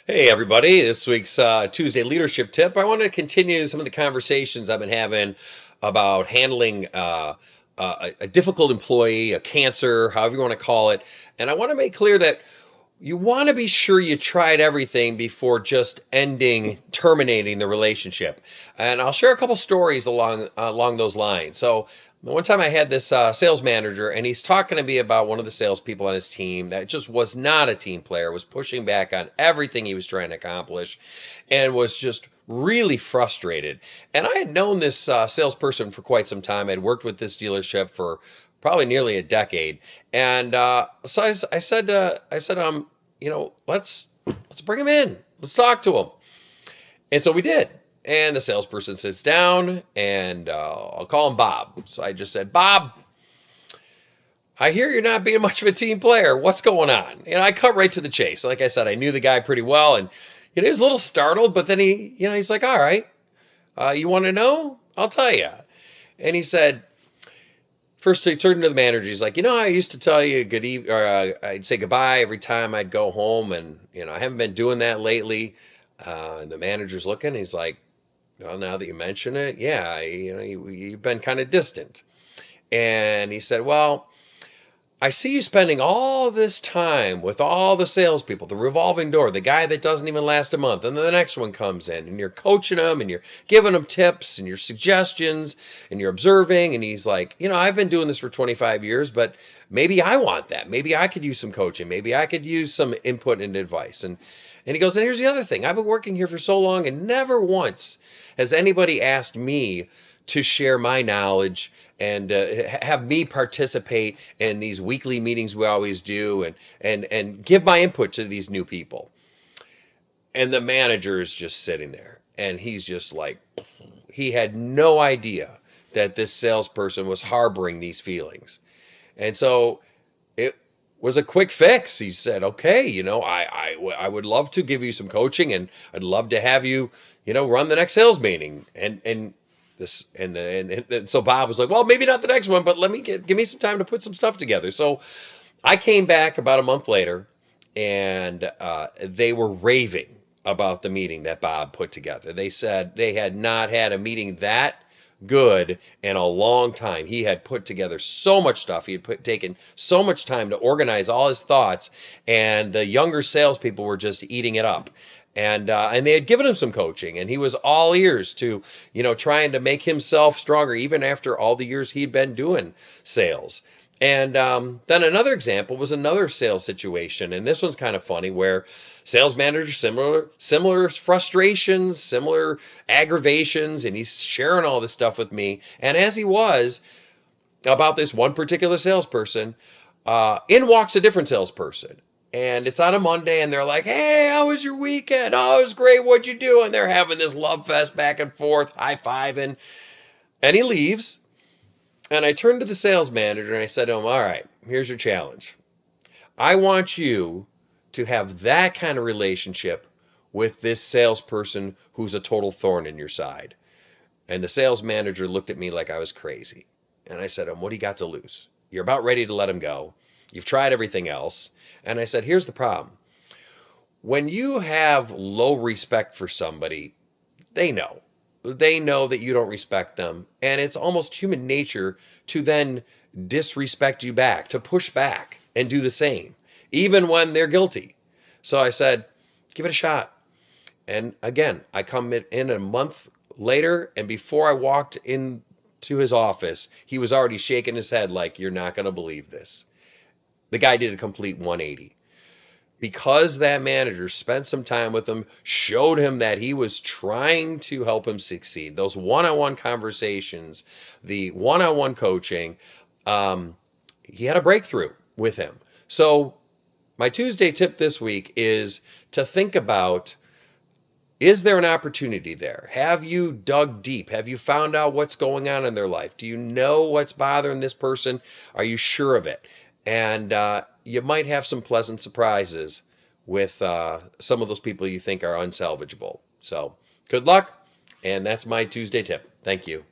Hey, everybody. This week's Tuesday leadership tip. I want to continue some of the conversations I've been having about handling a difficult employee, a cancer, however you want to call it. And I want to make clear that you want to be sure you tried everything before just terminating the relationship. And I'll share a couple stories along those lines. So one time I had this sales manager, and he's talking to me about one of the salespeople on his team that just was not a team player, was pushing back on everything he was trying to accomplish, and was just really frustrated. And I had known this salesperson for quite some time. I'd worked with this dealership for probably nearly a decade, and so I said, let's bring him in. Let's talk to him. And so we did. And the salesperson sits down, and I'll call him Bob. So I just said, Bob, I hear you're not being much of a team player. What's going on? And I cut right to the chase. Like I said, I knew the guy pretty well, and he was a little startled, but then he's like, all right, you want to know? I'll tell you. And he said, first he turned to the manager. He's like, I used to tell you good evening, or I'd say goodbye every time I'd go home, and I haven't been doing that lately. And the manager's looking. He's like, well, now that you mention it, yeah, you've been kind of distant. And he said, well, I see you spending all this time with all the salespeople, the revolving door, the guy that doesn't even last a month, and then the next one comes in, and you're coaching them, and you're giving them tips, and your suggestions, and you're observing. And he's like, I've been doing this for 25 years, but maybe I want that. Maybe I could use some coaching. Maybe I could use some input and advice. And he goes, and here's the other thing. I've been working here for so long, and never once has anybody asked me to share my knowledge and have me participate in these weekly meetings we always do, and give my input to these new people. And the manager is just sitting there, and he's just like, he had no idea that this salesperson was harboring these feelings. And so it was a quick fix. He said, okay, I would love to give you some coaching, and I'd love to have you, run the next sales meeting. And so Bob was like, well, maybe not the next one, but give me some time to put some stuff together. So I came back about a month later, and they were raving about the meeting that Bob put together. They said they had not had a meeting that good in a long time. He had put together so much stuff. He had taken so much time to organize all his thoughts, and the younger salespeople were just eating it up. And they had given him some coaching, and he was all ears to, trying to make himself stronger, even after all the years he'd been doing sales. And then another example was another sales situation, and this one's kind of funny, where sales manager, similar frustrations, similar aggravations, and he's sharing all this stuff with me. And as he was about this one particular salesperson, in walks a different salesperson. And it's on a Monday, and they're like, hey, how was your weekend? Oh, it was great. What'd you do? And they're having this love fest back and forth, high-fiving. And he leaves. And I turned to the sales manager, and I said to him, all right, here's your challenge. I want you to have that kind of relationship with this salesperson who's a total thorn in your side. And the sales manager looked at me like I was crazy. And I said to him, what do you got to lose? You're about ready to let him go. You've tried everything else. And I said, here's the problem. When you have low respect for somebody, they know. They know that you don't respect them. And it's almost human nature to then disrespect you back, to push back and do the same, even when they're guilty. So I said, give it a shot. And again, I come in a month later, and before I walked into his office, he was already shaking his head like, you're not going to believe this. The guy did a complete 180. Because that manager spent some time with him, showed him that he was trying to help him succeed. Those one-on-one conversations, the one-on-one coaching, he had a breakthrough with him. So my Tuesday tip this week is to think about, is there an opportunity there? Have you dug deep? Have you found out what's going on in their life? Do you know what's bothering this person? Are you sure of it? And you might have some pleasant surprises with some of those people you think are unsalvageable. So good luck, and that's my Tuesday tip. Thank you.